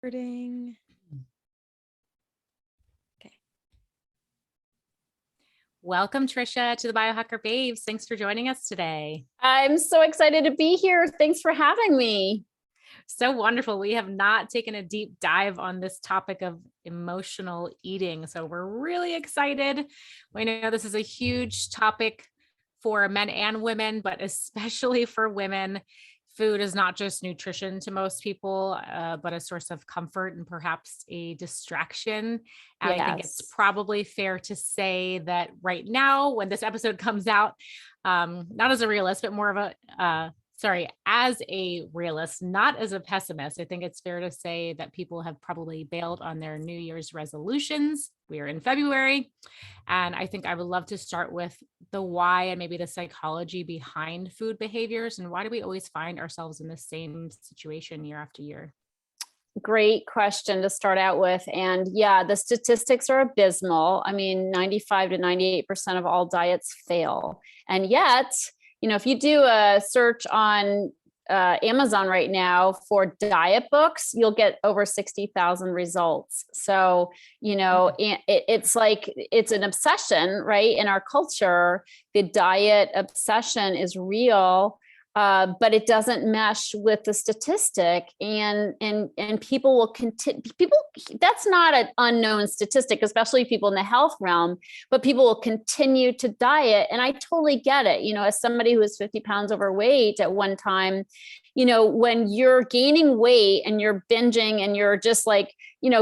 Recording. Okay. Welcome, Tricia, to the Biohacker Babes. Thanks for joining us today. I'm so excited to be here. Thanks for having me. So wonderful. We have not taken a deep dive on this topic of emotional eating, so we're really excited. We know this is a huge topic for men and women, but especially for women. Food is not just nutrition to most people, but a source of comfort and perhaps a distraction. And Yes. I think it's probably fair to say that right now, when this episode comes out, not as a realist, but more of as a realist, not as a pessimist, I think it's fair to say that people have probably bailed on their New Year's resolutions. We are in February. And I think I would love to start with the why and maybe the psychology behind food behaviors. And why do we always find ourselves in the same situation year after year? Great question to start out with. And yeah, the statistics are abysmal. I mean, 95 to 98% of all diets fail. And yet, if you do a search on Amazon right now for diet books, you'll get over 60,000 results. So, it's like, it's an obsession, right? In our culture, the diet obsession is real. But it doesn't mesh with the statistic, and people will continue. That's not an unknown statistic, especially people in the health realm. But people will continue to diet, and I totally get it. As somebody who was 50 pounds overweight at one time, when you're gaining weight and you're binging and you're just like,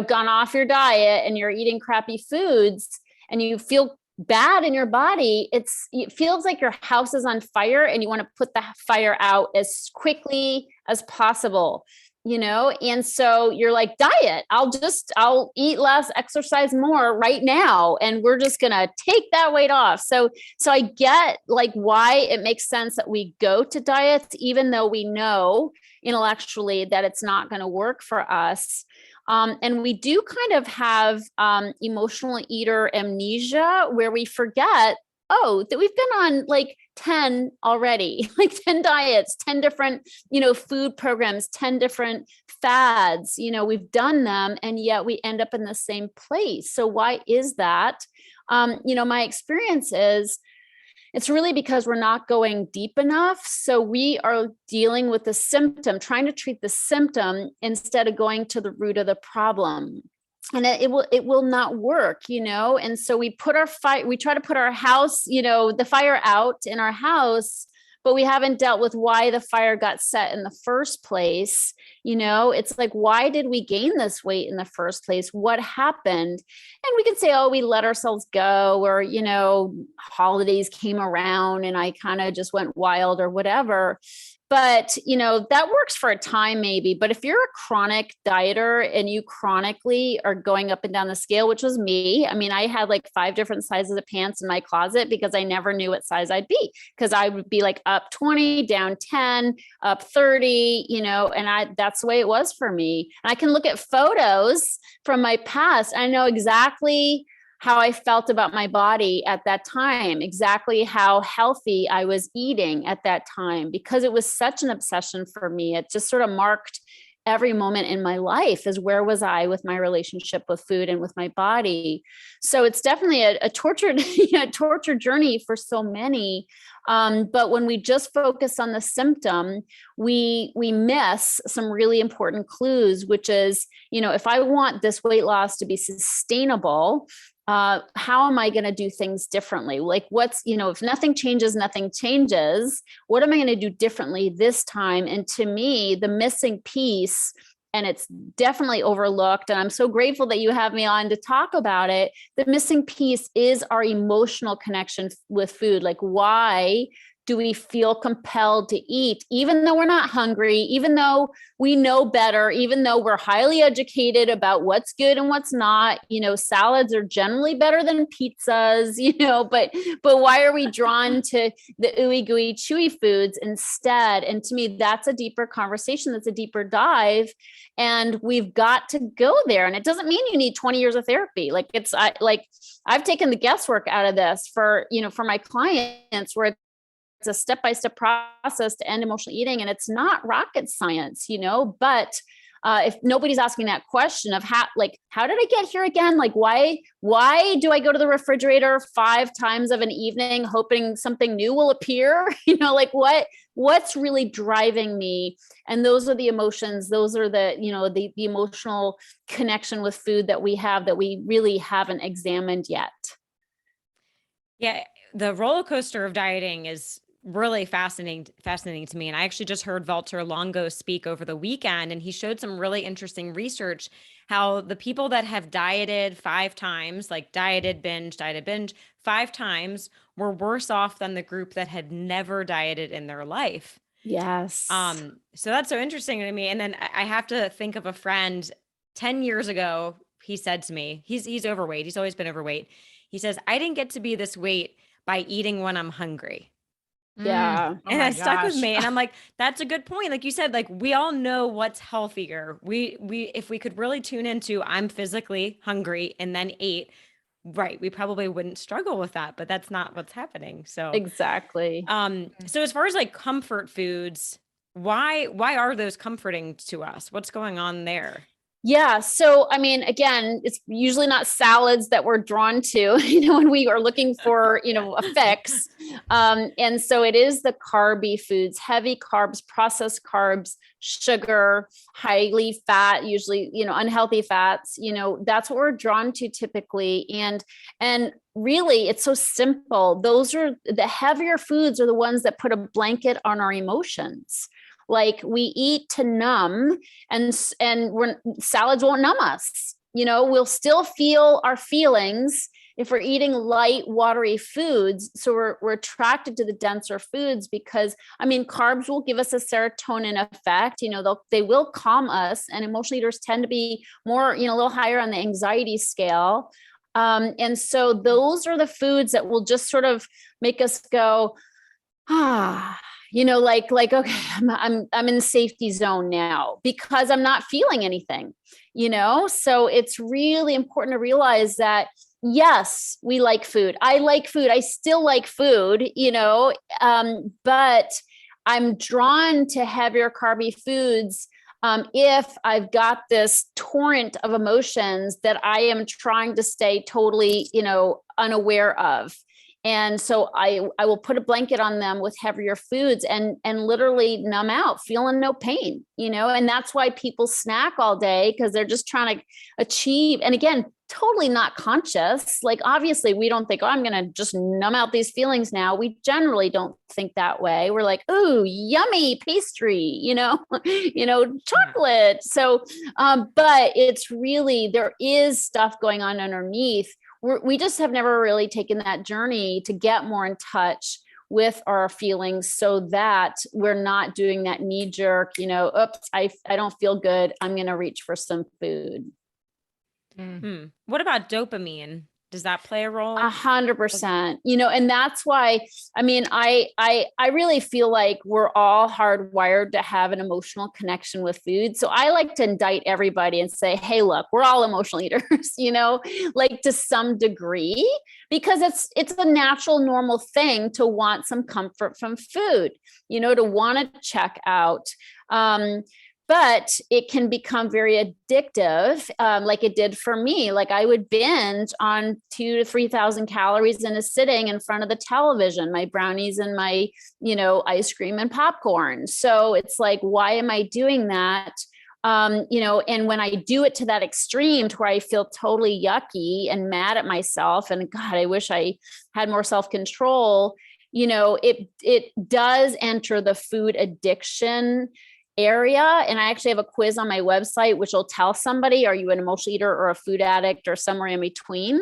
gone off your diet and you're eating crappy foods and you feel bad in your body, it feels like your house is on fire and you want to put the fire out as quickly as possible, and so you're like, diet, I'll eat less, exercise more right now, and we're just gonna take that weight off. So I get like why it makes sense that we go to diets, even though we know intellectually that it's not going to work for us. And we do kind of have emotional eater amnesia, where we forget, that we've been on like 10 already, like 10 diets, 10 different, food programs, 10 different fads, we've done them, and yet we end up in the same place. So why is that? My experience is, it's really because we're not going deep enough. So we are dealing with the symptom, trying to treat the symptom instead of going to the root of the problem. And it will not work, And so we try to put our house, the fire out in our house, but we haven't dealt with why the fire got set in the first place. It's like, why did we gain this weight in the first place? What happened? And we can say, we let ourselves go, or, holidays came around and I kind of just went wild or whatever. But, that works for a time maybe. But if you're a chronic dieter and you chronically are going up and down the scale, which was me, I mean, I had like 5 different sizes of pants in my closet because I never knew what size I'd be, because I would be like up 20, down 10, up 30, and that's the way it was for me. And I can look at photos from my past. I know exactly how I felt about my body at that time, exactly how healthy I was eating at that time, because it was such an obsession for me. It just sort of marked every moment in my life, as where was I with my relationship with food and with my body. So it's definitely a tortured, tortured journey for so many. But when we just focus on the symptom, we miss some really important clues, which is, if I want this weight loss to be sustainable, how am I going to do things differently? Like if nothing changes, nothing changes. What am I going to do differently this time? And to me, the missing piece, and it's definitely overlooked, and I'm so grateful that you have me on to talk about it. The missing piece is our emotional connection with food. Like, why do we feel compelled to eat, even though we're not hungry, even though we know better, even though we're highly educated about what's good and what's not? Salads are generally better than pizzas, but why are we drawn to the ooey gooey chewy foods instead? And to me, that's a deeper conversation. That's a deeper dive. And we've got to go there. And it doesn't mean you need 20 years of therapy. I've taken the guesswork out of this for my clients, where it's a step-by-step process to end emotional eating. And it's not rocket science, but if nobody's asking that question of how did I get here again? Like, why do I go to the refrigerator 5 times of an evening, hoping something new will appear? Like what's really driving me? And those are the emotions. Those are the, the emotional connection with food that we have that we really haven't examined yet. Yeah. The roller coaster of dieting is really fascinating to me. And I actually just heard Walter Longo speak over the weekend, and he showed some really interesting research, how the people that have dieted 5 times, like dieted, binge, 5 times, were worse off than the group that had never dieted in their life. Yes. So that's so interesting to me. And then I have to think of a friend 10 years ago. He said to me, he's overweight. He's always been overweight. He says, I didn't get to be this weight by eating when I'm hungry. Yeah. And that stuck with me. And I'm like, that's a good point. Like you said, like we all know what's healthier. We if we could really tune into I'm physically hungry and then ate, right, we probably wouldn't struggle with that, but that's not what's happening. So exactly. So as far as like comfort foods, why are those comforting to us? What's going on there? Yeah. So, I mean, again, it's usually not salads that we're drawn to, when we are looking for, a fix. And so it is the carby foods, heavy carbs, processed carbs, sugar, highly fat, usually, unhealthy fats, that's what we're drawn to typically. And really, it's so simple. Those are the heavier foods are the ones that put a blanket on our emotions. Like we eat to numb, and salads won't numb us. We'll still feel our feelings if we're eating light, watery foods. So we're attracted to the denser foods because, carbs will give us a serotonin effect. They will calm us, and emotional eaters tend to be more, a little higher on the anxiety scale. And so those are the foods that will just sort of make us go, okay, I'm in the safety zone now because I'm not feeling anything, so it's really important to realize that, yes, we like food. I like food. I still like food, but I'm drawn to heavier carby foods if I've got this torrent of emotions that I am trying to stay totally, unaware of. And so I will put a blanket on them with heavier foods and literally numb out, feeling no pain, and that's why people snack all day, because they're just trying to achieve. And again, totally not conscious. Like, obviously we don't think, I'm going to just numb out these feelings now. We generally don't think that way. We're like, ooh, yummy pastry, chocolate. So, but it's really, there is stuff going on underneath. We just have never really taken that journey to get more in touch with our feelings so that we're not doing that knee jerk, oops, I don't feel good, I'm going to reach for some food. What about dopamine? Does that play a role? 100%, and that's why, I really feel like we're all hardwired to have an emotional connection with food. So I like to indict everybody and say, hey, look, we're all emotional eaters, like to some degree, because it's a natural, normal thing to want some comfort from food, to want to check out. But it can become very addictive, like it did for me. Like I would binge on 2,000 to 3,000 calories in a sitting in front of the television, my brownies and my, ice cream and popcorn. So it's like, why am I doing that? And when I do it to that extreme to where I feel totally yucky and mad at myself, and God, I wish I had more self-control, it does enter the food addiction area. And I actually have a quiz on my website, which will tell somebody, are you an emotional eater or a food addict or somewhere in between?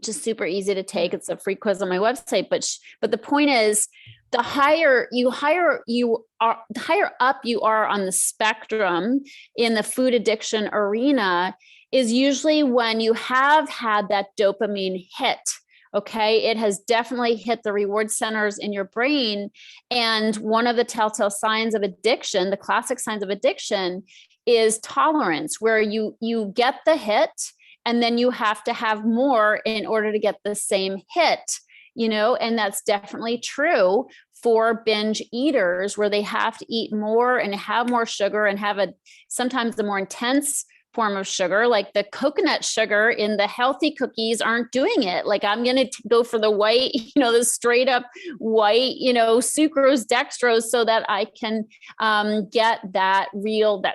Just super easy to take. It's a free quiz on my website. But the point is, the higher up you are on the spectrum in the food addiction arena is usually when you have had that dopamine hit. Okay, it has definitely hit the reward centers in your brain. And one of the telltale signs of addiction, the classic signs of addiction, is tolerance, where you get the hit and then you have to have more in order to get the same hit, and that's definitely true for binge eaters where they have to eat more and have more sugar and have sometimes the more intense form of sugar, like the coconut sugar in the healthy cookies aren't doing it. Like I'm going to go for the white, the straight up white, sucrose, dextrose, so that I can get that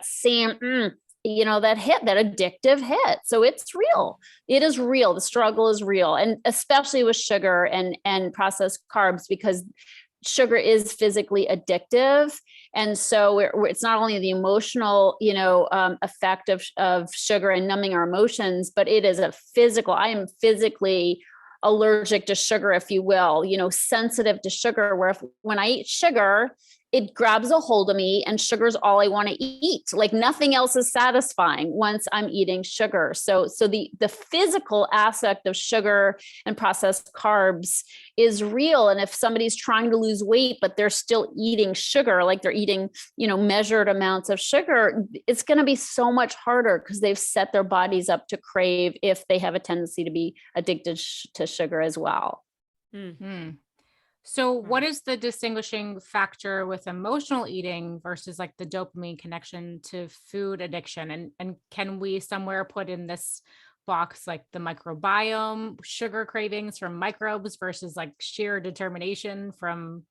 same, that hit, that addictive hit. So it's real. It is real. The struggle is real. And especially with sugar and processed carbs, because sugar is physically addictive. And so it's not only the emotional, effect of sugar and numbing our emotions, but it is I am physically allergic to sugar, if you will, sensitive to sugar, where when I eat sugar, it grabs a hold of me, and sugar is all I want to eat. Like nothing else is satisfying once I'm eating sugar. So the physical aspect of sugar and processed carbs is real. And if somebody's trying to lose weight, but they're still eating sugar, like they're eating, measured amounts of sugar, it's going to be so much harder because they've set their bodies up to crave if they have a tendency to be addicted to sugar as well. Mm-hmm. So what is the distinguishing factor with emotional eating versus like the dopamine connection to food addiction? And can we somewhere put in this box like the microbiome, sugar cravings from microbes versus like sheer determination from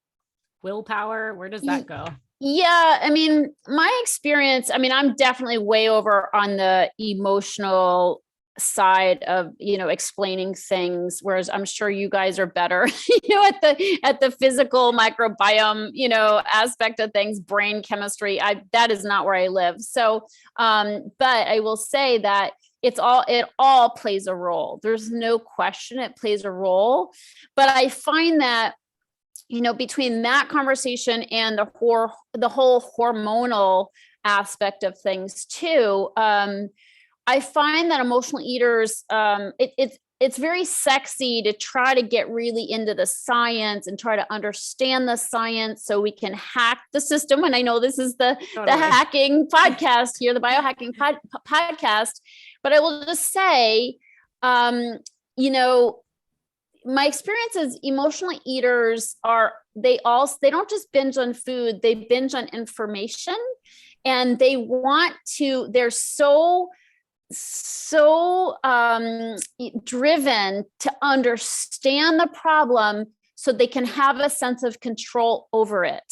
willpower? Where does that go? Yeah. I mean, my experience, I'm definitely way over on the emotional side of, explaining things, whereas I'm sure you guys are better, at the physical microbiome, aspect of things, brain chemistry. That is not where I live. So, but I will say that it all plays a role. There's no question it plays a role, but I find that, between that conversation and the whole hormonal aspect of things too, I find that emotional eaters, it's very sexy to try to get really into the science and try to understand the science so we can hack the system. And I know this is the hacking podcast here, the biohacking podcast, but I will just say, my experience is emotional eaters they don't just binge on food, they binge on information, and they're so driven to understand the problem so they can have a sense of control over it.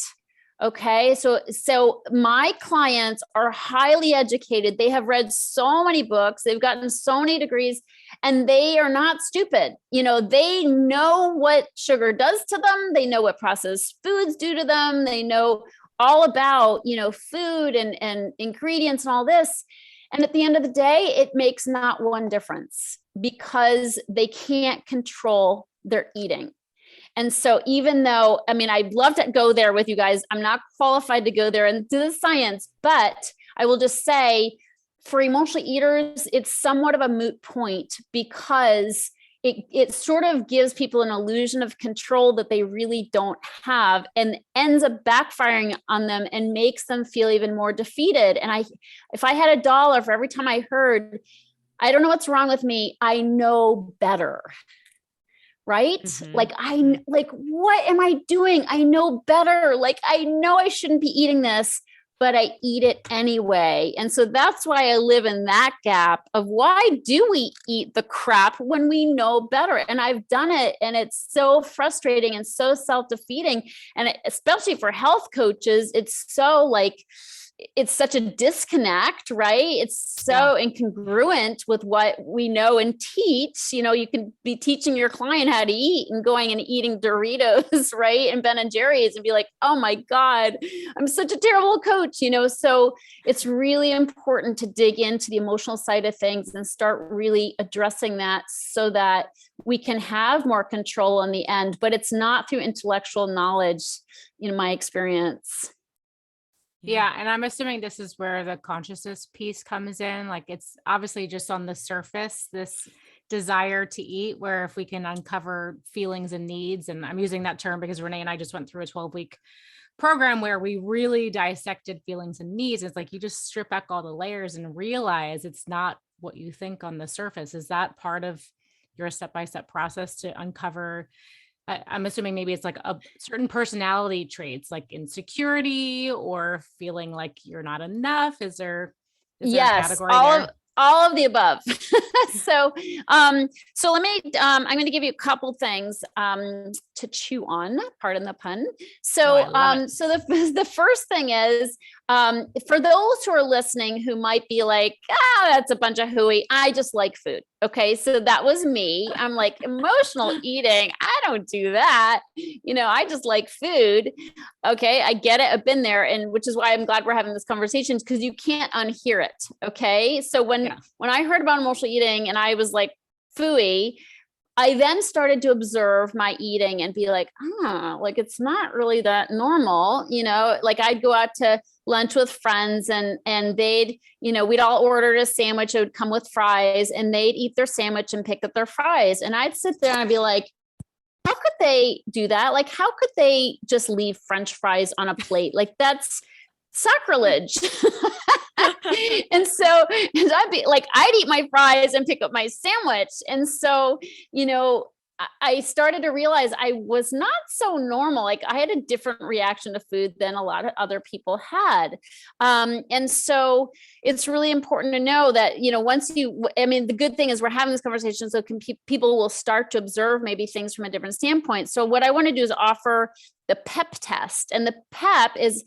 Okay. So my clients are highly educated. They have read so many books. They've gotten so many degrees, and they are not stupid. They know what sugar does to them. They know what processed foods do to them. They know all about, food and ingredients and all this. And at the end of the day, it makes not one difference because they can't control their eating. And so even though, I'd love to go there with you guys, I'm not qualified to go there and do the science, but I will just say for emotional eaters, it's somewhat of a moot point because it sort of gives people an illusion of control that they really don't have, and ends up backfiring on them and makes them feel even more defeated. And if I had $1 for every time I heard, I don't know what's wrong with me, I know better. Right? Mm-hmm. Like, what am I doing? I know better. Like, I know I shouldn't be eating this, but I eat it anyway. And so that's why I live in that gap of why do we eat the crap when we know better? And I've done it, and it's so frustrating and so self-defeating. And especially for health coaches, it's such a disconnect, right? It's so incongruent with what we know and teach. You can be teaching your client how to eat and going and eating Doritos, right? And Ben and Jerry's and be like, oh my God, I'm such a terrible coach, So it's really important to dig into the emotional side of things and start really addressing that so that we can have more control in the end, but it's not through intellectual knowledge, in my experience. Yeah. And I'm assuming this is where the consciousness piece comes in. Like it's obviously just on the surface, this desire to eat, where if we can uncover feelings and needs, and I'm using that term because Renee and I just went through a 12-week program where we really dissected feelings and needs. It's like you just strip back all the layers and realize it's not what you think on the surface. Is that part of your step-by-step process to uncover I'm assuming maybe it's like a certain personality traits, like insecurity or feeling like you're not enough. Is there a Yes, category there? all of the above. So, so let me, I'm going to give you a couple things, to chew on, pardon the pun. Oh, I So, love it. so the first thing is, for those who are listening, who might be like, that's a bunch of hooey. I just like food. Okay. So that was me. I'm like, emotional eating. I don't do that. I just like food. Okay. I get it. I've been there. And which is why I'm glad we're having this conversation, because you can't unhear it. Okay. So when I heard about emotional eating and I was like, phooey, I then started to observe my eating and be like, like it's not really that normal. Like I'd go out to lunch with friends and they'd, we'd all order a sandwich. It would come with fries and they'd eat their sandwich and pick up their fries. And I'd sit there and I'd be like, how could they do that? Like, how could they just leave French fries on a plate? Like that's sacrilege. And so I'd be like, I'd eat my fries and pick up my sandwich. And so, I started to realize I was not so normal. Like I had a different reaction to food than a lot of other people had. And so it's really important to know that, the good thing is we're having this conversation so people will start to observe maybe things from a different standpoint. So what I want to do is offer the PEP test. And the PEP is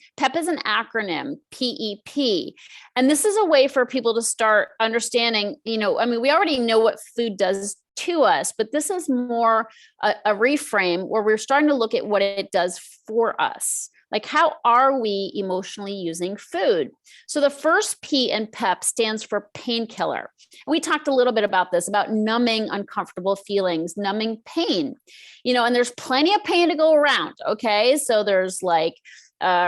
an acronym, PEP. And this is a way for people to start understanding, we already know what food does to us, but this is more a reframe where we're starting to look at what it does for us. Like, how are we emotionally using food? So the first P in PEP stands for painkiller. And we talked a little bit about this, about numbing uncomfortable feelings, numbing pain, and there's plenty of pain to go around. Okay. So there's like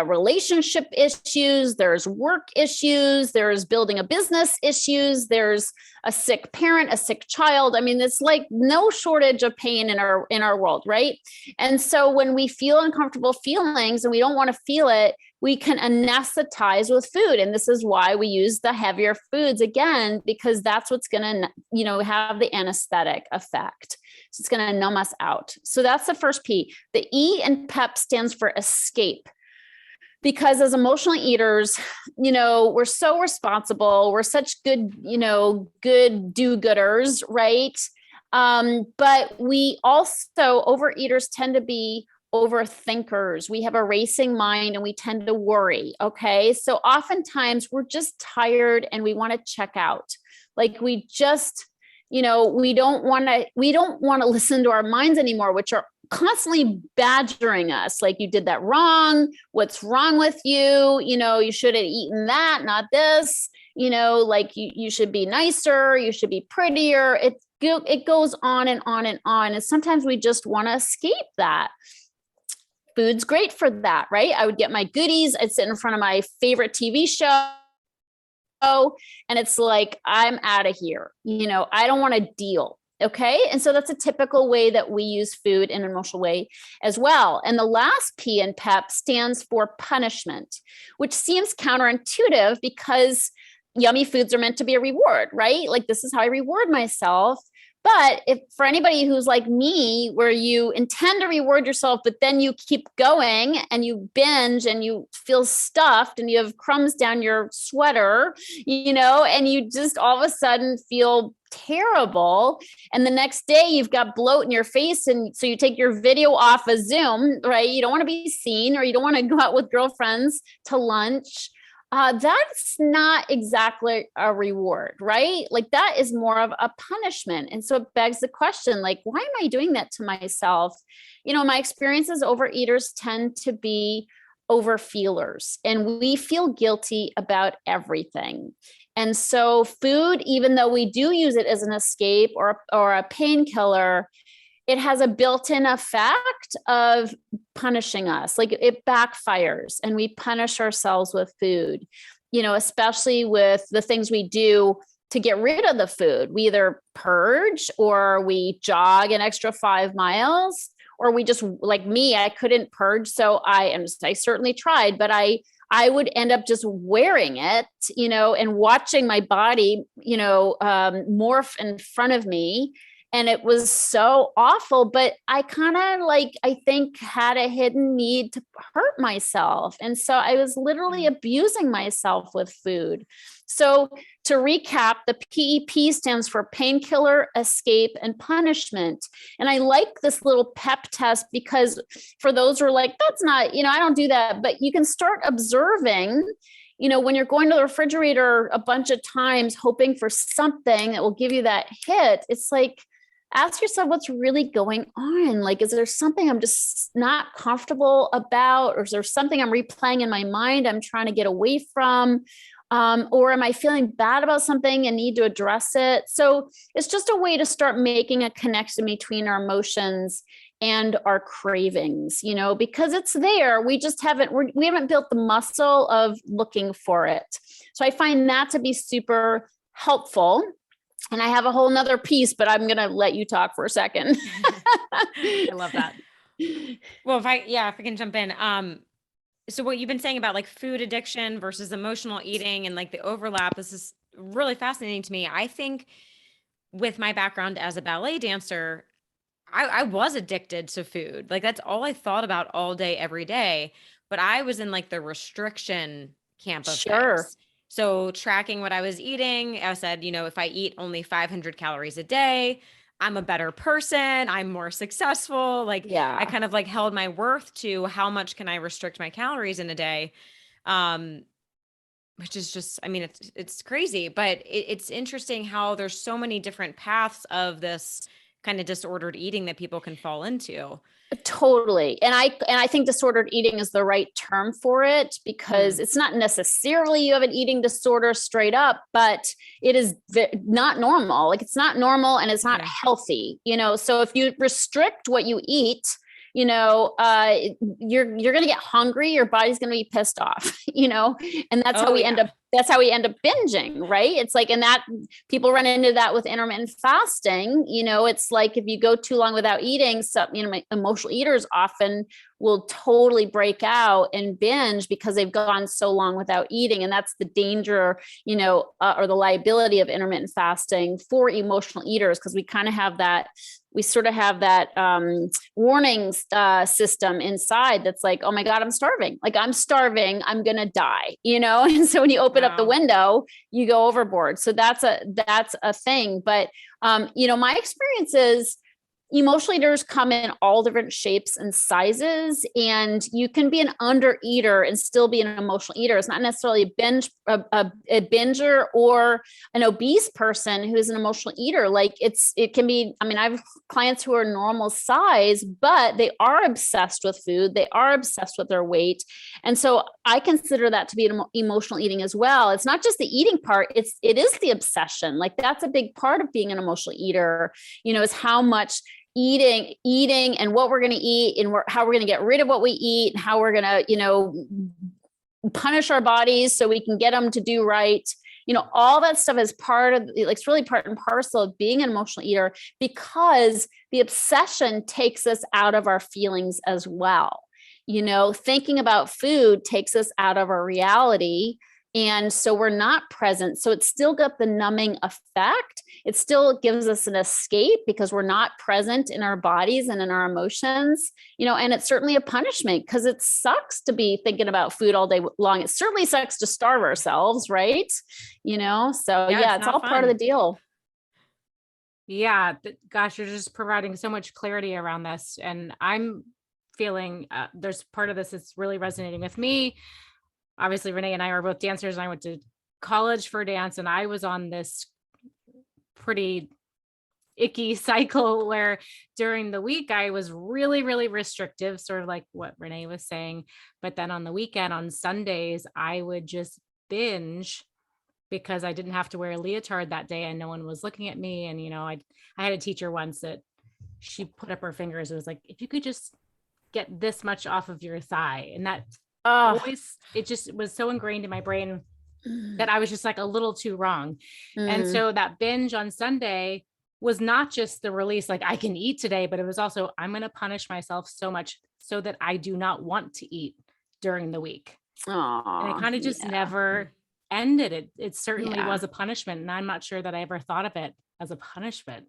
relationship issues, there's work issues, there's building a business issues, there's a sick parent, a sick child. It's like no shortage of pain in our world, right? And so when we feel uncomfortable feelings and we don't want to feel it, we can anesthetize with food. And this is why we use the heavier foods again, because that's what's going to, have the anesthetic effect. So it's going to numb us out. So that's the first P. The E in PEP stands for escape. Because as emotional eaters, we're so responsible. We're such good, good do-gooders, right? But we also, overeaters tend to be overthinkers. We have a racing mind and we tend to worry. Okay. So oftentimes we're just tired and we want to check out. Like we just, we don't want to listen to our minds anymore, which are constantly badgering us. Like, you did that wrong. What's wrong with you? You should have eaten that, not this, like you should be nicer. You should be prettier. It goes on and on and on. And sometimes we just want to escape that. Food's great for that, right? I would get my goodies. I'd sit in front of my favorite TV show. And it's like, I'm out of here. I don't want to deal. Okay. And so that's a typical way that we use food in an emotional way as well. And the last P in PEP stands for punishment, which seems counterintuitive because yummy foods are meant to be a reward, right? Like, this is how I reward myself. But if for anybody who's like me, where you intend to reward yourself, but then you keep going and you binge and you feel stuffed and you have crumbs down your sweater, and you just all of a sudden feel terrible. And the next day you've got bloat in your face. And so you take your video off of Zoom, right? You don't want to be seen, or you don't want to go out with girlfriends to lunch. That's not exactly a reward, right? Like, that is more of a punishment. And so it begs the question, like, why am I doing that to myself? My experiences, overeaters tend to be overfeelers, and we feel guilty about everything. And so food, even though we do use it as an escape or a painkiller, it has a built-in effect of punishing us. Like, it backfires and we punish ourselves with food, especially with the things we do to get rid of the food. We either purge, or we jog an extra 5 miles, or we just, like me, I couldn't purge. So I certainly tried, but I would end up just wearing it, and watching my body, morph in front of me. And it was so awful, but I kind of like, I think had a hidden need to hurt myself. And so I was literally abusing myself with food. So to recap, the PEP stands for painkiller, escape, and punishment. And I like this little PEP test because for those who are like, that's not, I don't do that, but you can start observing, when you're going to the refrigerator a bunch of times, hoping for something that will give you that hit. It's like, ask yourself what's really going on. Like, is there something I'm just not comfortable about? Or is there something I'm replaying in my mind I'm trying to get away from? Or am I feeling bad about something and need to address it? So it's just a way to start making a connection between our emotions and our cravings, because it's there. We just we haven't built the muscle of looking for it. So I find that to be super helpful. And I have a whole nother piece, but I'm going to let you talk for a second. I love that. Well, if I can jump in. So what you've been saying about like food addiction versus emotional eating and like the overlap, this is really fascinating to me. I think with my background as a ballet dancer, I was addicted to food. Like that's all I thought about all day, every day. But I was in like the restriction camp of things. So tracking what I was eating, I said, if I eat only 500 calories a day, I'm a better person. I'm more successful. Like I kind of like held my worth to how much can I restrict my calories in a day. Which is just, it's crazy, but it's interesting how there's so many different paths of this kind of disordered eating that people can fall into. Totally. And I think disordered eating is the right term for it because it's not necessarily you have an eating disorder straight up, but it is not normal. Like it's not normal and it's not healthy, so if you restrict what you eat, you're going to get hungry. Your body's going to be pissed off, and that's how we end up. That's how we end up binging, right? It's like, and that people run into that with intermittent fasting. It's like if you go too long without eating, so emotional eaters often will totally break out and binge because they've gone so long without eating, and that's the danger, or the liability of intermittent fasting for emotional eaters because we kind of have that. We sort of have that warning system inside that's like, oh my God, I'm starving. Like I'm starving, I'm going to die, And so when you open up the window, you go overboard. So that's a thing. But, my experience is emotional eaters come in all different shapes and sizes, and you can be an under eater and still be an emotional eater. It's not necessarily a binger or an obese person who is an emotional eater. Like it can be, I have clients who are normal size, but they are obsessed with food. They are obsessed with their weight. And so I consider that to be an emotional eating as well. It's not just the eating part. it is the obsession. Like that's a big part of being an emotional eater, is how much eating and what we're going to eat and how we're going to get rid of what we eat and how we're going to, punish our bodies so we can get them to do right. All that stuff is part of, like, it's really part and parcel of being an emotional eater because the obsession takes us out of our feelings as well. Thinking about food takes us out of our reality. And so we're not present. So it's still got the numbing effect. It still gives us an escape because we're not present in our bodies and in our emotions, and it's certainly a punishment because it sucks to be thinking about food all day long. It certainly sucks to starve ourselves, right? So it's all part of the deal. Yeah. Gosh, you're just providing so much clarity around this. And I'm feeling there's part of this that's really resonating with me. Obviously, Renee and I are both dancers, and I went to college for dance, and I was on this pretty icky cycle where during the week I was really, really restrictive, sort of like what Renee was saying. But then on the weekend, on Sundays, I would just binge because I didn't have to wear a leotard that day and no one was looking at me. And, I had a teacher once that she put up her fingers. It was like, if you could just get this much off of your thigh. And that always, it just was so ingrained in my brain that I was just like a little too wrong. And so that binge on Sunday was not just the release, like I can eat today, but it was also, I'm going to punish myself so much so that I do not want to eat during the week. And it kind of just never ended. It certainly was a punishment. And I'm not sure that I ever thought of it as a punishment.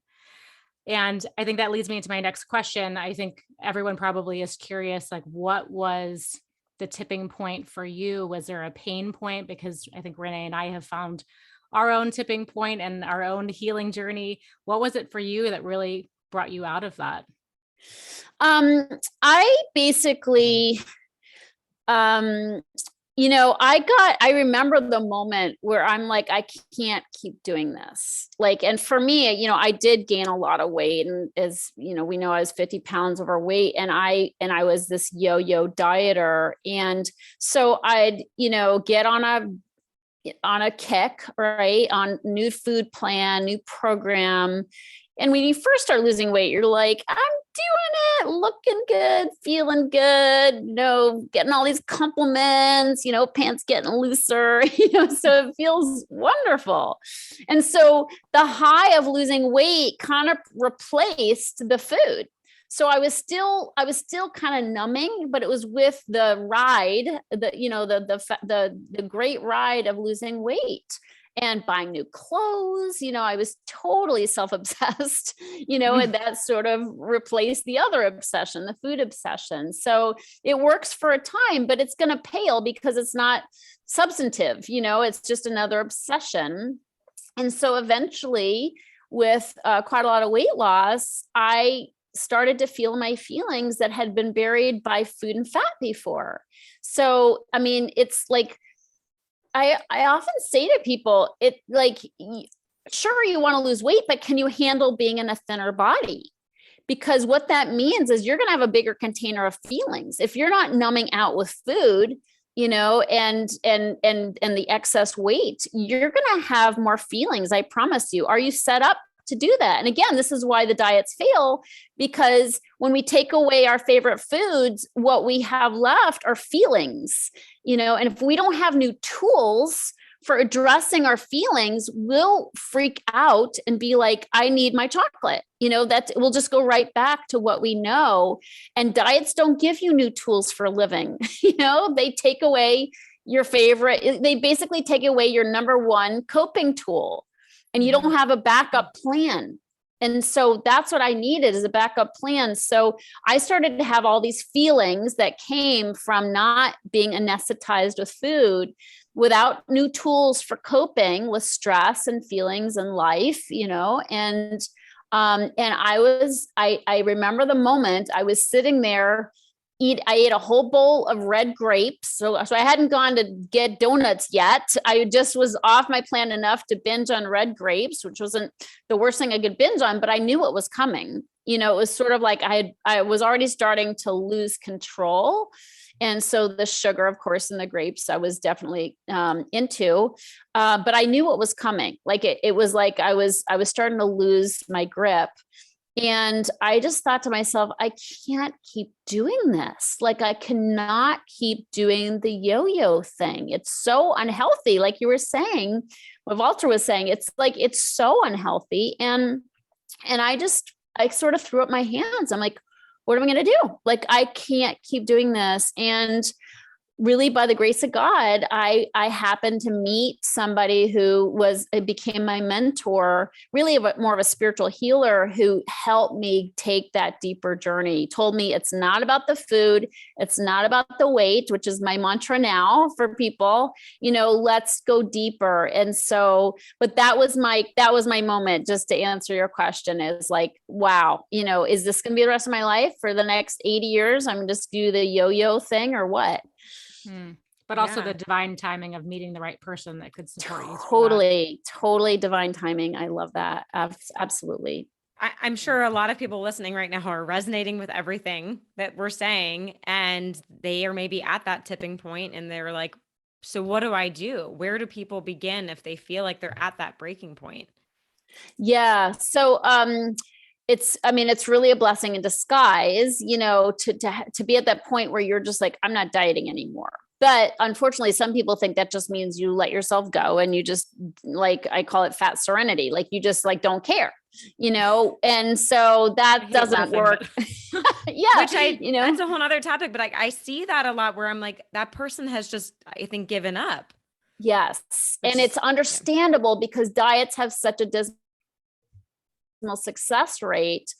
And I think that leads me into my next question. I think everyone probably is curious, like, what was the tipping point for you? Was there a pain point? Because I think Renee and I have found our own tipping point and our own healing journey. What was it for you that really brought you out of that? I basically, I remember the moment where I'm like, I can't keep doing this. Like, and for me, I did gain a lot of weight, and as we know, I was 50 pounds overweight, and I was this yo-yo dieter. And so I'd, get on a kick, right? On new food plan, new program. And when you first start losing weight, you're like, I'm doing it, looking good, feeling good, getting all these compliments, pants getting looser, so it feels wonderful. And so the high of losing weight kind of replaced the food. So I was still kind of numbing, but it was with the ride, the great ride of losing weight and buying new clothes. I was totally self-obsessed, and that sort of replaced the other obsession, the food obsession. So it works for a time, but it's going to pale because it's not substantive, it's just another obsession. And so eventually, with quite a lot of weight loss, I started to feel my feelings that had been buried by food and fat before. So, I mean, it's like, I often say to people, it like, sure, you want to lose weight, but can you handle being in a thinner body? Because what that means is you're going to have a bigger container of feelings. If you're not numbing out with food, and the excess weight, you're going to have more feelings. I promise you. Are you set up to do that? And again, this is why the diets fail, because when we take away our favorite foods, what we have left are feelings, and if we don't have new tools for addressing our feelings, we'll freak out and be like, I need my chocolate, that we'll just go right back to what we know. And diets don't give you new tools for living. They take away your favorite, they basically take away your number one coping tool. And you don't have a backup plan. And so that's what I needed, is a backup plan. So I started to have all these feelings that came from not being anesthetized with food, without new tools for coping with stress and feelings in life, and I remember the moment I was sitting there. I ate a whole bowl of red grapes. So I hadn't gone to get donuts yet. I just was off my plan enough to binge on red grapes, which wasn't the worst thing I could binge on, but I knew what was coming. It was sort of like I was already starting to lose control. And so the sugar, of course, in the grapes, I was definitely into, but I knew what was coming. Like it was like I was starting to lose my grip. And I just thought to myself, I can't keep doing this. Like, I cannot keep doing the yo-yo thing. It's so unhealthy. Like you were saying, what Walter was saying, it's like, it's so unhealthy. And I sort of threw up my hands. I'm like, what am I going to do? Like, I can't keep doing this. And really, by the grace of God, I happened to meet somebody who became my mentor, really more of a spiritual healer, who helped me take that deeper journey. Told me it's not about the food. It's not about the weight, which is my mantra now for people, let's go deeper. And so, but that was my moment, just to answer your question, is like, wow, is this going to be the rest of my life for the next 80 years? I'm just do the yo-yo thing or what? But also the divine timing of meeting the right person that could support you. Totally divine timing. I love that. Absolutely. I'm sure a lot of people listening right now are resonating with everything that we're saying, and they are maybe at that tipping point and they're like, so what do I do? Where do people begin if they feel like they're at that breaking point? Yeah. So, it's really a blessing in disguise, to be at that point where you're just like, I'm not dieting anymore. But unfortunately, some people think that just means you let yourself go and you just, like, I call it fat serenity. Like, you just like, don't care, and so that doesn't work. Yeah. Which that's a whole nother topic, but I see that a lot where I'm like, that person has just, I think, given up. Yes. And it's understandable because diets have such a abysmal success rate.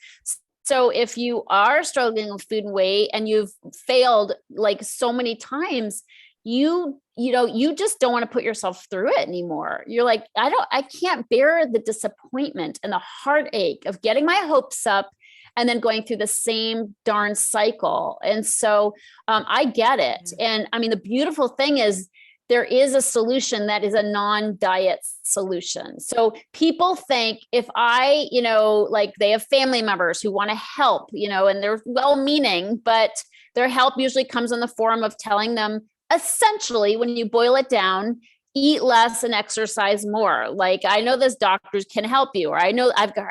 So if you are struggling with food and weight and you've failed like so many times, you just don't want to put yourself through it anymore. You're like, I can't bear the disappointment and the heartache of getting my hopes up and then going through the same darn cycle. And so I get it. And I mean, the beautiful thing is there is a solution that is a non-diet solution. So people think if I, like they have family members who want to help, and they're well-meaning, but their help usually comes in the form of telling them, essentially, when you boil it down, eat less and exercise more. Like, I know this doctor can help you, or I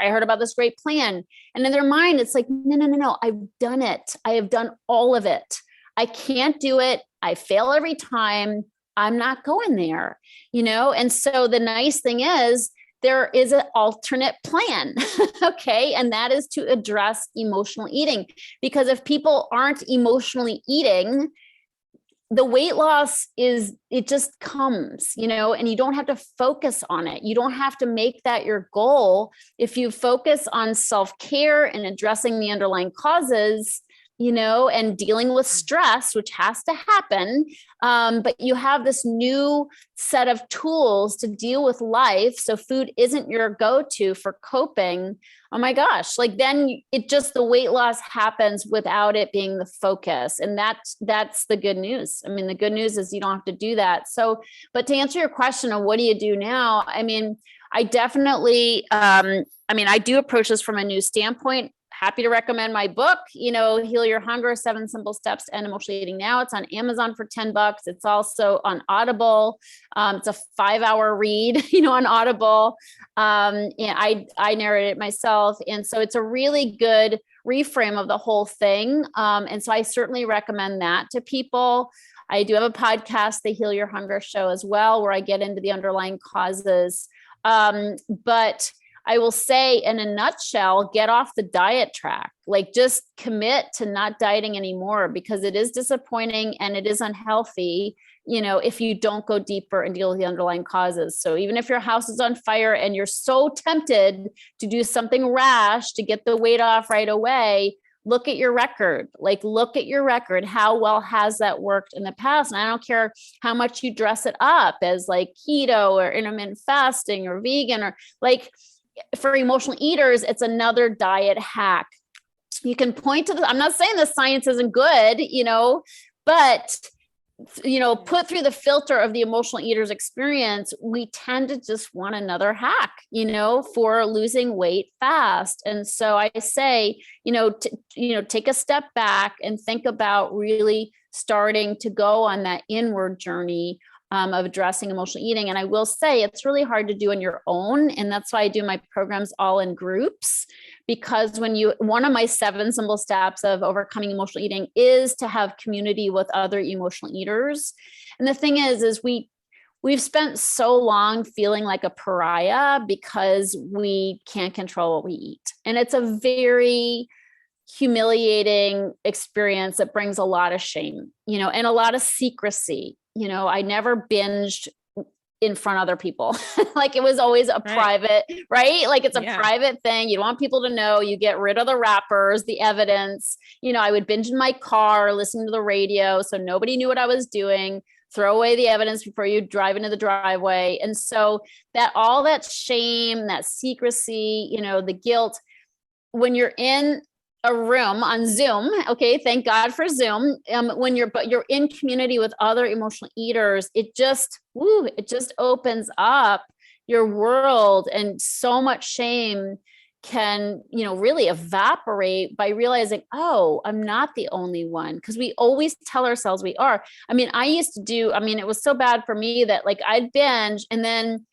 heard about this great plan. And in their mind, it's like, no, I've done it. I have done all of it. I can't do it. I fail every time. I'm not going there, And so the nice thing is there is an alternate plan. Okay. And that is to address emotional eating, because if people aren't emotionally eating, the weight loss it just comes, and you don't have to focus on it. You don't have to make that your goal. If you focus on self-care and addressing the underlying causes, and dealing with stress, which has to happen. But you have this new set of tools to deal with life. So food isn't your go-to for coping. Oh my gosh. Like then the weight loss happens without it being the focus. And that's the good news. I mean, the good news is you don't have to do that. So, but to answer your question of what do you do now? I mean, I definitely, I do approach this from a new standpoint. Happy to recommend my book, Heal Your Hunger, 7 Simple Steps to End Emotional Eating Now. It's on Amazon for $10. It's also on Audible. It's a 5-hour read, on Audible. And I narrate it myself. And so it's a really good reframe of the whole thing. And so I certainly recommend that to people. I do have a podcast, the Heal Your Hunger show as well, where I get into the underlying causes. But I will say in a nutshell, get off the diet track, like just commit to not dieting anymore, because it is disappointing and it is unhealthy, if you don't go deeper and deal with the underlying causes. So even if your house is on fire and you're so tempted to do something rash to get the weight off right away, look at your record. How well has that worked in the past? And I don't care how much you dress it up as like keto or intermittent fasting or vegan, or like, for emotional eaters, it's another diet hack. You can point to I'm not saying the science isn't good, but, put through the filter of the emotional eaters experience, we tend to just want another hack, for losing weight fast. And so I say, take a step back and think about really starting to go on that inward journey of addressing emotional eating. And I will say it's really hard to do on your own. And that's why I do my programs all in groups, because one of my 7 simple steps of overcoming emotional eating is to have community with other emotional eaters. And the thing is we've spent so long feeling like a pariah because we can't control what we eat. And it's a very humiliating experience that brings a lot of shame, and a lot of secrecy. I never binged in front of other people. Like it was always a private, right? Like it's a private thing. You don't want people to know. You get rid of the wrappers, the evidence. I would binge in my car, listening to the radio, so nobody knew what I was doing. Throw away the evidence before you drive into the driveway. And so all that shame, that secrecy, the guilt, when you're in a room on Zoom. Okay. Thank God for Zoom. But you're in community with other emotional eaters. It just opens up your world, and so much shame can, really evaporate by realizing, oh, I'm not the only one. Cause we always tell ourselves we are. It was so bad for me that like I'd binge, and then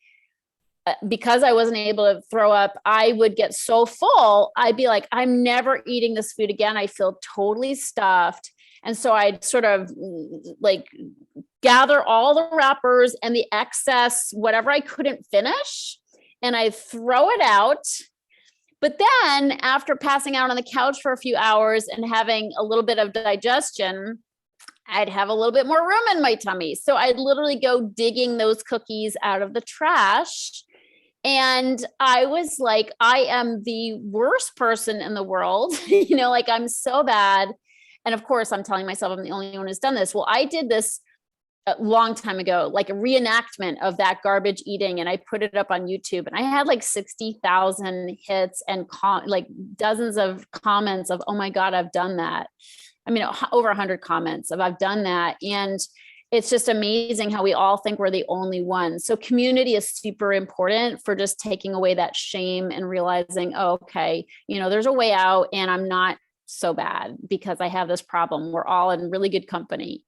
because I wasn't able to throw up, I would get so full. I'd be like, I'm never eating this food again. I feel totally stuffed. And so I'd sort of like gather all the wrappers and the excess, whatever I couldn't finish, and I throw it out. But then after passing out on the couch for a few hours and having a little bit of digestion, I'd have a little bit more room in my tummy. So I'd literally go digging those cookies out of the trash And I was like, I am the worst person in the world. Like I'm so bad. And of course, I'm telling myself I'm the only one who's done this. Well, I did this a long time ago, like a reenactment of that garbage eating. And I put it up on YouTube and I had like 60,000 hits and like dozens of comments of, oh my God, I've done that. I mean, over 100 comments of I've done that. And it's just amazing how we all think we're the only one. So community is super important for just taking away that shame and realizing, oh, okay, there's a way out and I'm not so bad because I have this problem. We're all in really good company.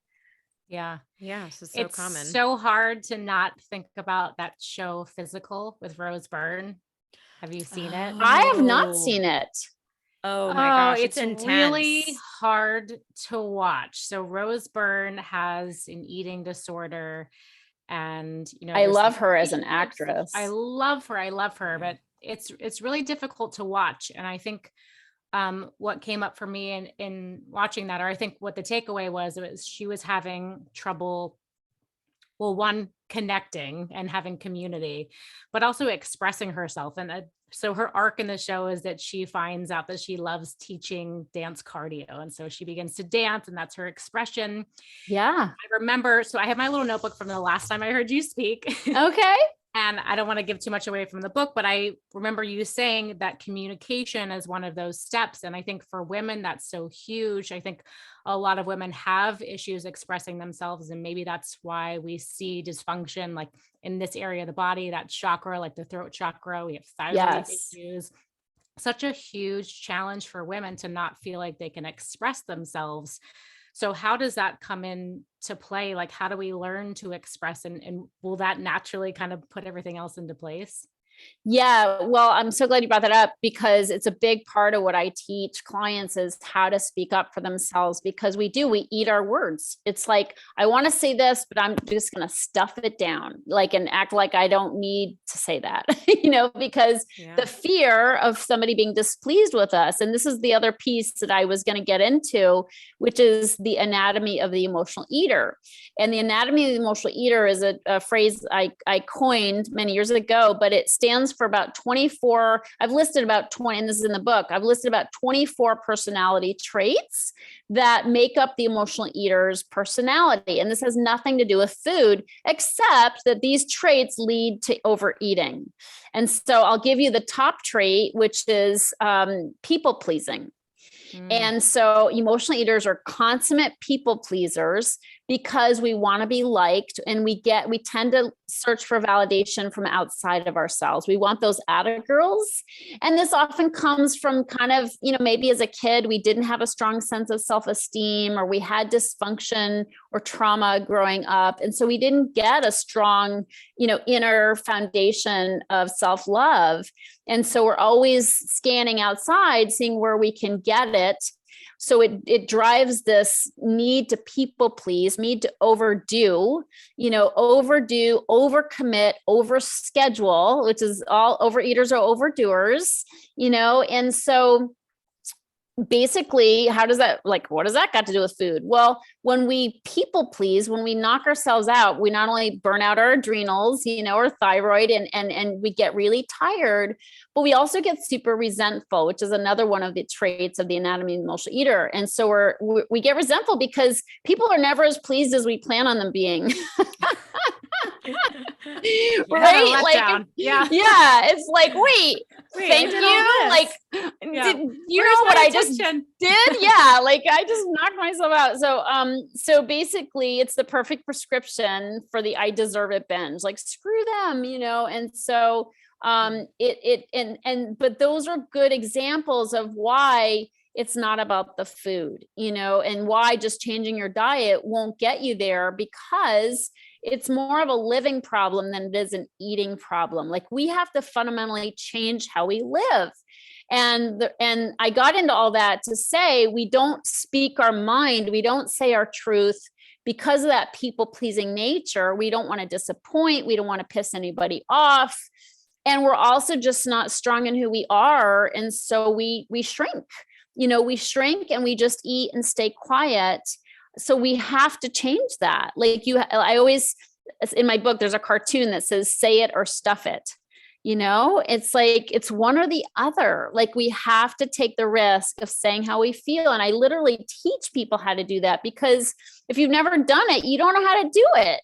Yeah. Yes, it's so common. It's so hard to not think about that show Physical with Rose Byrne. Have you seen it? I have not seen it. Oh my gosh, it's intense. Really hard to watch. So Rose Byrne has an eating disorder, and I love her as an actress. I love her, but it's really difficult to watch. And I think what came up for me in watching that, or I think what the takeaway was she was having trouble, well, one, connecting and having community, but also expressing herself. And so her arc in the show is that she finds out that she loves teaching dance cardio. And so she begins to dance, and that's her expression. Yeah. I remember, so I have my little notebook from the last time I heard you speak. Okay. And I don't want to give too much away from the book, but I remember you saying that communication is one of those steps. And I think for women, that's so huge. I think a lot of women have issues expressing themselves. And maybe that's why we see dysfunction, like in this area of the body, that chakra, like the throat chakra, we have thyroid issues. Such a huge challenge for women to not feel like they can express themselves. So how does that come into play? Like, how do we learn to express, and will that naturally kind of put everything else into place? Yeah, well, I'm so glad you brought that up because it's a big part of what I teach clients is how to speak up for themselves, because we eat our words. It's like, I want to say this, but I'm just going to stuff it down, like, and act like I don't need to say that, because the fear of somebody being displeased with us. And this is the other piece that I was going to get into, which is the anatomy of the emotional eater. And the anatomy of the emotional eater is a phrase I coined many years ago, but it stands for about 24. I've listed about 20, and this is in the book. I've listed about 24 personality traits that make up the emotional eater's personality. And this has nothing to do with food, except that these traits lead to overeating. And so I'll give you the top trait, which is people pleasing. And so emotional eaters are consummate people pleasers because we want to be liked, and we tend to search for validation from outside of ourselves. We want those atta girls. And this often comes from kind of, maybe as a kid, we didn't have a strong sense of self-esteem, or we had dysfunction or trauma growing up. And so we didn't get a strong, inner foundation of self-love. And so we're always scanning outside, seeing where we can get it. So it drives this need to people please, need to overdo, overcommit, overschedule, which is all overeaters are overdoers, and so basically, what does that got to do with food? Well, when we people please, when we knock ourselves out, we not only burn out our adrenals, our thyroid, and we get really tired, but we also get super resentful, which is another one of the traits of the anatomy of the emotional eater. And so we get resentful because people are never as pleased as we plan on them being. Right? Like, yeah. It's like, wait, thank you. Like, did you know what I just did? Yeah. Like I just knocked myself out. So basically it's the perfect prescription for the I deserve it binge, like screw them, and so but those are good examples of why it's not about the food, and why just changing your diet won't get you there, because it's more of a living problem than it is an eating problem. Like we have to fundamentally change how we live. And I got into all that to say, we don't speak our mind. We don't say our truth because of that people pleasing nature. We don't want to disappoint. We don't want to piss anybody off. And we're also just not strong in who we are. And so we shrink, we shrink and we just eat and stay quiet. So we have to change that. Like I always, in my book, there's a cartoon that says, say it or stuff it. It's like, it's one or the other. Like, we have to take the risk of saying how we feel. And I literally teach people how to do that, because if you've never done it, you don't know how to do it,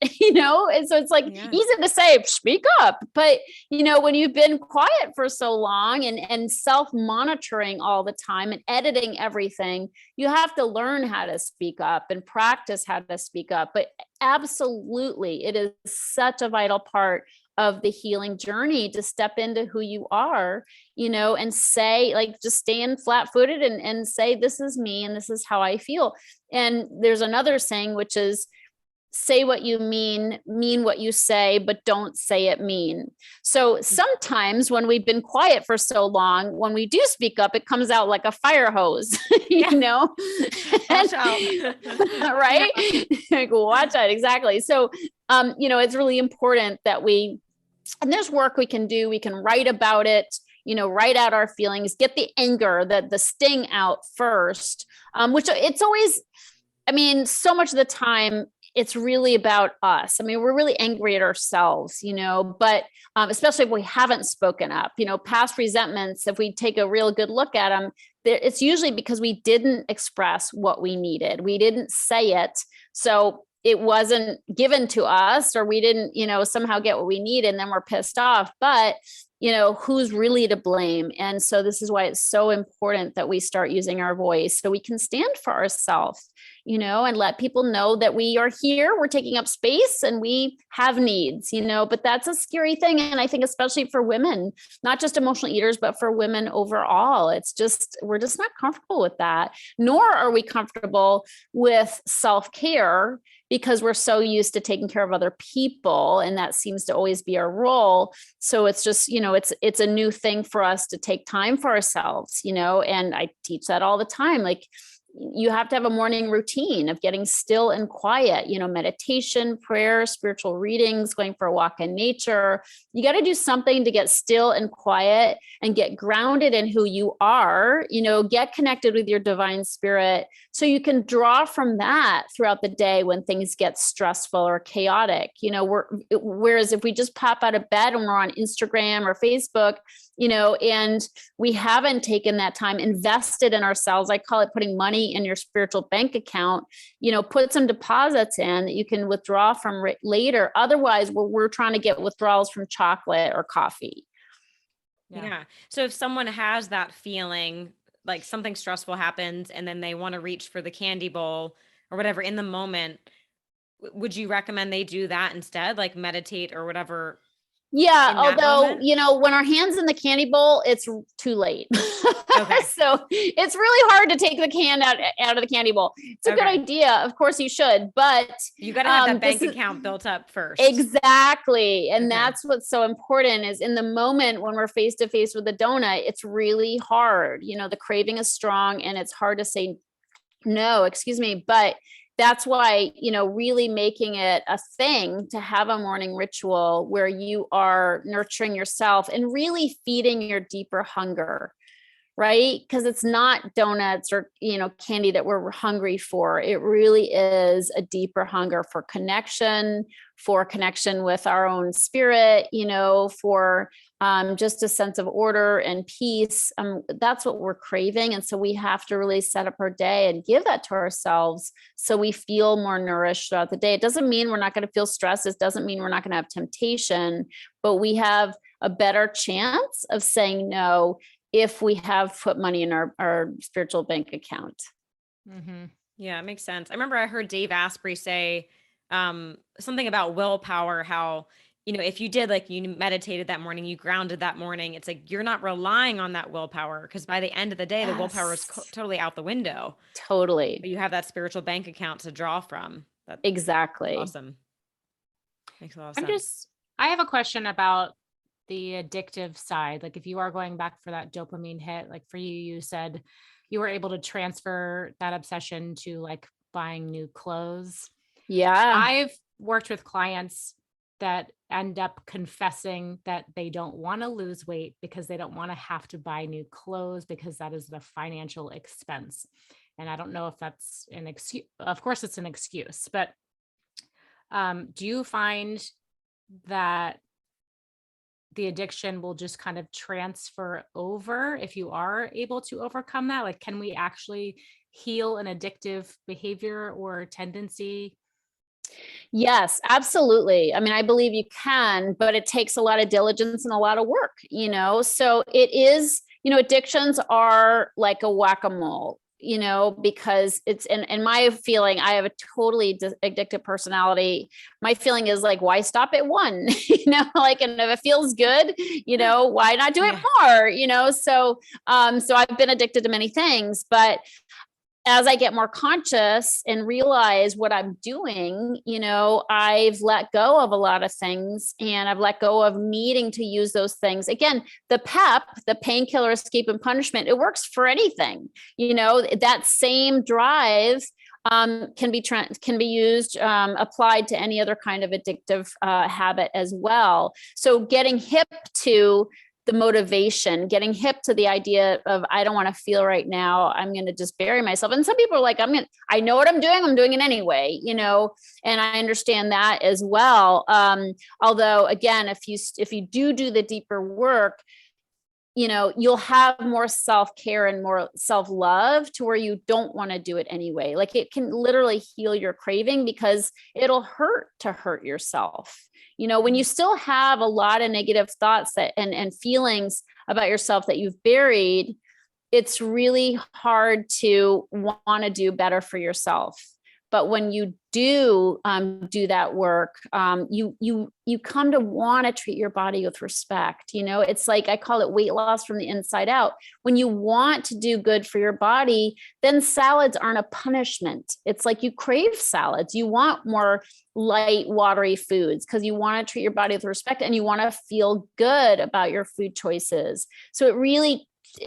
And so it's like easy to say, speak up. But, when you've been quiet for so long and self-monitoring all the time and editing everything, you have to learn how to speak up and practice how to speak up. But absolutely, it is such a vital part of the healing journey to step into who you are, and say, like, just stand flat footed and say, this is me and this is how I feel. And there's another saying, which is, say what you mean what you say, but don't say it mean. So sometimes when we've been quiet for so long, when we do speak up, it comes out like a fire hose, Watch out. right? Like, watch out. Exactly. So, it's really important that and there's work we can do. We can write about it, write out our feelings, get the anger, the sting out first, which it's always, so much of the time, it's really about us. We're really angry at ourselves, but especially if we haven't spoken up, past resentments, if we take a real good look at them, it's usually because we didn't express what we needed. We didn't say it. So it wasn't given to us, or we didn't, somehow get what we need, and then we're pissed off. But, who's really to blame? And so this is why it's so important that we start using our voice so we can stand for ourselves, and let people know that we are here, we're taking up space, and we have needs, but that's a scary thing. And I think especially for women, not just emotional eaters, but for women overall, we're just not comfortable with that. Nor are we comfortable with self-care, because we're so used to taking care of other people. And that seems to always be our role. So it's just, it's a new thing for us to take time for ourselves, and I teach that all the time. Like, you have to have a morning routine of getting still and quiet, meditation, prayer, spiritual readings, going for a walk in nature. You got to do something to get still and quiet and get grounded in who you are, get connected with your divine spirit, so you can draw from that throughout the day when things get stressful or chaotic. Whereas if we just pop out of bed and we're on Instagram or Facebook, and we haven't taken that time, invested in ourselves. I call it putting money in your spiritual bank account, put some deposits in that you can withdraw from later. Otherwise, we're trying to get withdrawals from chocolate or coffee. Yeah. So if someone has that feeling, like something stressful happens, and then they want to reach for the candy bowl or whatever in the moment, would you recommend they do that instead, like meditate or whatever? Yeah. Although, when our hand's in the candy bowl, it's too late. Okay. So it's really hard to take the can out of the candy bowl. It's a good idea. Of course you should, but you got to have that bank account built up first. Exactly. And that's what's so important, is in the moment when we're face to face with the donut, it's really hard. The craving is strong and it's hard to say no, but that's why, really making it a thing to have a morning ritual where you are nurturing yourself and really feeding your deeper hunger, right? Because it's not donuts or, candy that we're hungry for. It really is a deeper hunger for connection with our own spirit, for just a sense of order and peace. That's what we're craving. And so we have to really set up our day and give that to ourselves so we feel more nourished throughout the day. It doesn't mean we're not going to feel stress. It doesn't mean we're not going to have temptation, but we have a better chance of saying no if we have put money in our spiritual bank account. Mm-hmm. Yeah, it makes sense. I remember I heard Dave Asprey say something about willpower, how, if you did, like, you meditated that morning, you grounded that morning, it's like, you're not relying on that willpower, because by the end of the day, the willpower is totally out the window. Totally. But you have that spiritual bank account to draw from. That's exactly. Awesome. Makes a lot of sense. I have a question about the addictive side. Like, if you are going back for that dopamine hit, like for you said you were able to transfer that obsession to like buying new clothes. Yeah. I've worked with clients that end up confessing that they don't want to lose weight because they don't want to have to buy new clothes, because that is the financial expense. And I don't know if that's an excuse. Of course it's an excuse, but, do you find that the addiction will just kind of transfer over if you are able to overcome that? Like, can we actually heal an addictive behavior or tendency? Yes, absolutely. I mean, I believe you can, but it takes a lot of diligence and a lot of work, So it is, addictions are like a whack-a-mole, because it's in my feeling, I have a totally addictive personality. My feeling is like, why stop at one? Like, and if it feels good, why not do it more? So I've been addicted to many things, but as I get more conscious and realize what I'm doing, I've let go of a lot of things, and I've let go of needing to use those things. Again, the PEP, the painkiller, escape, and punishment, it works for anything. That same drive can be used, applied to any other kind of addictive habit as well. So getting hip to the motivation, getting hip to the idea of, I don't want to feel right now, I'm going to just bury myself. And some people are like, I know what I'm doing it anyway, and I understand that as well. Although again, if you do the deeper work, you'll have more self-care and more self-love to where you don't want to do it anyway. Like, it can literally heal your craving, because it'll hurt to hurt yourself. When you still have a lot of negative thoughts and feelings about yourself that you've buried, it's really hard to want to do better for yourself. But when you do that work, you come to want to treat your body with respect. It's like, I call it weight loss from the inside out. When you want to do good for your body, then salads aren't a punishment. It's like you crave salads. You want more light, watery foods because you want to treat your body with respect, and you want to feel good about your food choices. So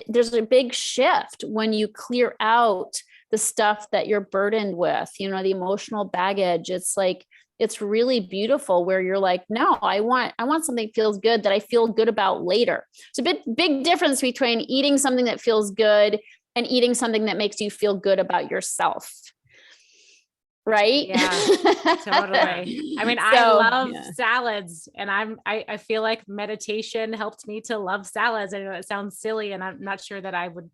there's a big shift when you clear out the stuff that you're burdened with, the emotional baggage. It's like, it's really beautiful where you're like, no, I want something that feels good, that I feel good about later. It's a big difference between eating something that feels good and eating something that makes you feel good about yourself. Right? Yeah, totally. I mean, I love salads, and I feel like meditation helped me to love salads. I know it sounds silly, and I'm not sure that I would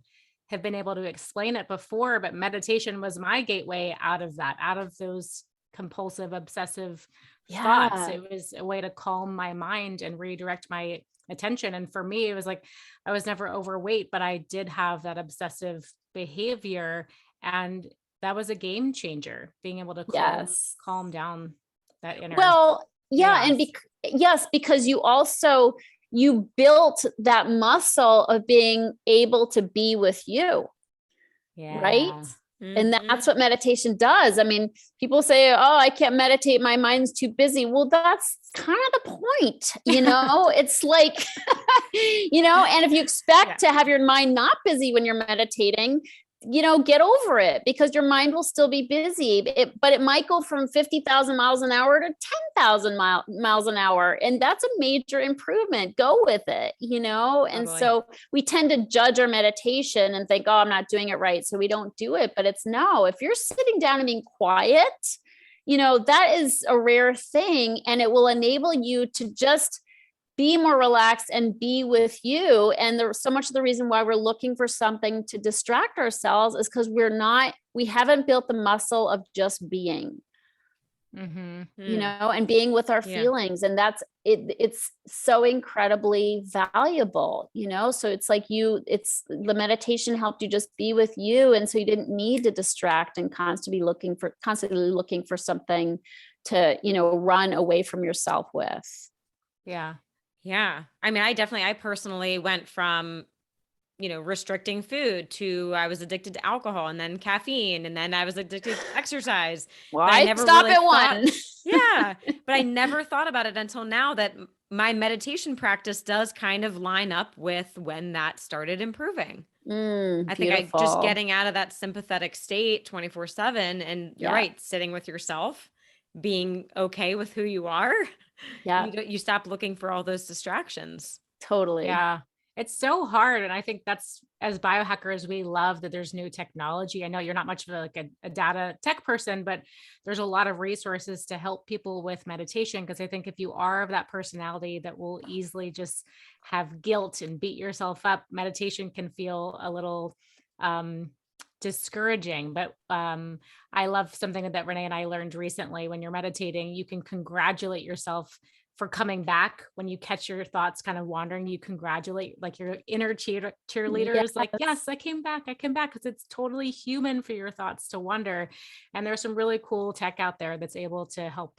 have been able to explain it before, but meditation was my gateway out of those compulsive, obsessive thoughts. It was a way to calm my mind and redirect my attention. And for me, it was like, I was never overweight, but I did have that obsessive behavior, and that was a game changer, being able to calm down that inner. Well, yeah. And because you built that muscle of being able to be with you. Yeah. Right. Mm-hmm. And that's what meditation does. I mean, people say, oh, I can't meditate, my mind's too busy. Well, that's kind of the point, it's like, and if you expect to have your mind not busy when you're meditating, get over it, because your mind will still be busy, but it might go from 50,000 miles an hour to 10,000 miles an hour. And that's a major improvement. Go with it, And totally. So we tend to judge our meditation and think, oh, I'm not doing it right, so we don't do it. But it's no, if you're sitting down and being quiet, that is a rare thing, and it will enable you to just be more relaxed and be with you. And there's so much of the reason why we're looking for something to distract ourselves is because we haven't built the muscle of just being, and being with our feelings. And that's it. It's so incredibly valuable, so it's like the meditation helped you just be with you. And so you didn't need to distract and constantly looking for something to, run away from yourself with. Yeah. Yeah. I mean, I personally went from, restricting food to I was addicted to alcohol, and then caffeine, and then I was addicted to exercise. Well, I never stop really at one. Yeah. But I never thought about it until now that my meditation practice does kind of line up with when that started improving. I think I just getting out of that sympathetic state 24/7, and you're right, sitting with yourself, being okay with who you are. Yeah. You stop looking for all those distractions. Totally. Yeah. It's so hard. And I think that's, as biohackers, we love that there's new technology. I know you're not much of a data tech person, but there's a lot of resources to help people with meditation. Because I think if you are of that personality that will easily just have guilt and beat yourself up, meditation can feel a little discouraging. But I love something that Renee and I learned recently. When you're meditating, you can congratulate yourself for coming back. When you catch your thoughts kind of wandering, you congratulate like your inner cheerleader is like, yes, I came back. Because it's totally human for your thoughts to wander. And there's some really cool tech out there that's able to help,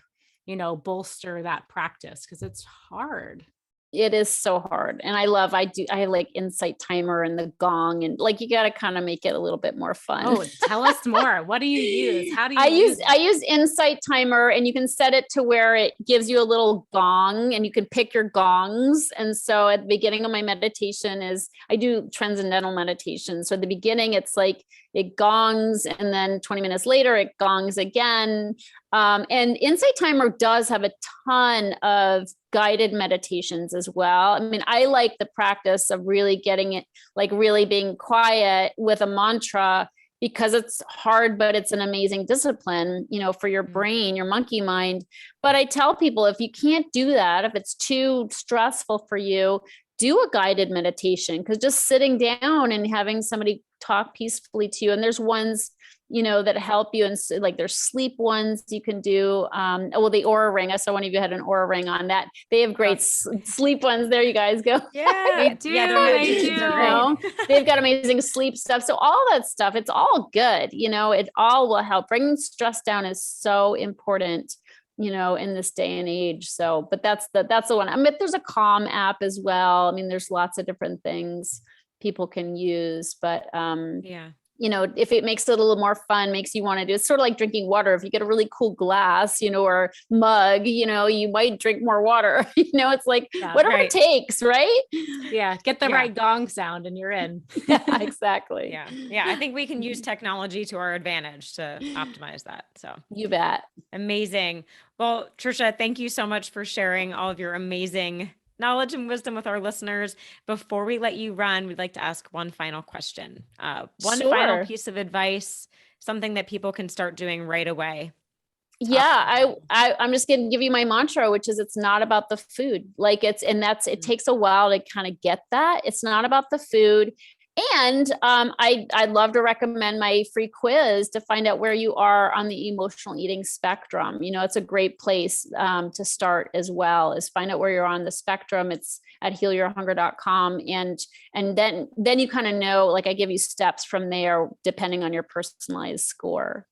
bolster that practice, because it's hard. It is so hard. And I like insight timer and the gong, and like, you got to kind of make it a little bit more fun. Oh, tell us more. What do you use? How do you I use insight timer, and you can set it to where it gives you a little gong, and you can pick your gongs. And so at the beginning of my meditation I do transcendental meditation. So at the beginning, it's like it gongs, and then 20 minutes later it gongs again. And Insight Timer does have a ton of guided meditations as well. I mean, I like the practice of really getting it, like really being quiet with a mantra, because it's hard, but it's an amazing discipline, for your brain, your monkey mind. But I tell people, if you can't do that, if it's too stressful for you, do a guided meditation, because just sitting down and having somebody talk peacefully to you. And there's ones, that help you. And so, like, there's sleep ones you can do. The Aura Ring. I saw one of you had an Aura Ring on that. They have great sleep ones. There you guys go. Yeah, they do. They've got amazing sleep stuff. So all that stuff, it's all good. It all will help. Bringing stress down is so important, in this day and age. So, but that's the one. I mean, there's a Calm app as well. I mean, there's lots of different things people can use, but if it makes it a little more fun, makes you want to do, it's sort of like drinking water. If you get a really cool glass, or mug, you might drink more water. It's like whatever it takes, right? Yeah. Get the right gong sound and you're in. Yeah, exactly. Yeah. I think we can use technology to our advantage to optimize that. So you bet. Amazing. Well, Tricia, thank you so much for sharing all of your amazing knowledge and wisdom with our listeners. Before we let you run, we'd like to ask one final question. One final piece of advice, something that people can start doing right away. Yeah, I'm just going to give you my mantra, which is, it's not about the food. Like it takes a while to kind of get that. It's not about the food. And I'd love to recommend my free quiz to find out where you are on the emotional eating spectrum. It's a great place to start as well, is find out where you're on the spectrum. It's at healyourhunger.com. And then you kind of know, like, I give you steps from there, depending on your personalized score.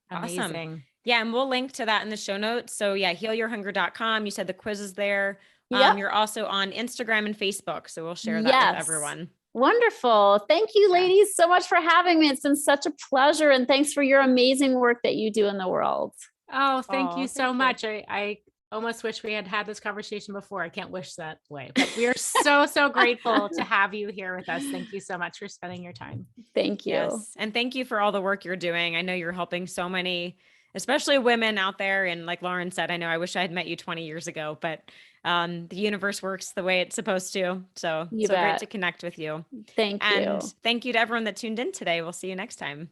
Amazing. Awesome. Yeah. And we'll link to that in the show notes. So yeah, healyourhunger.com. You said the quiz is there. You're also on Instagram and Facebook. So we'll share that with everyone. Wonderful. Thank you, ladies, so much for having me. It's been such a pleasure. And thanks for your amazing work that you do in the world. Oh, thank you so much. I almost wish we had had this conversation before. I can't wish that way, but we are so grateful to have you here with us. Thank you so much for spending your time. Thank you. Yes. And thank you for all the work you're doing. I know you're helping so many, especially women out there. And like Lauren said, I wish I had met you 20 years ago, but the universe works the way it's supposed to. So great to connect with you. Thank you. And thank you to everyone that tuned in today. We'll see you next time.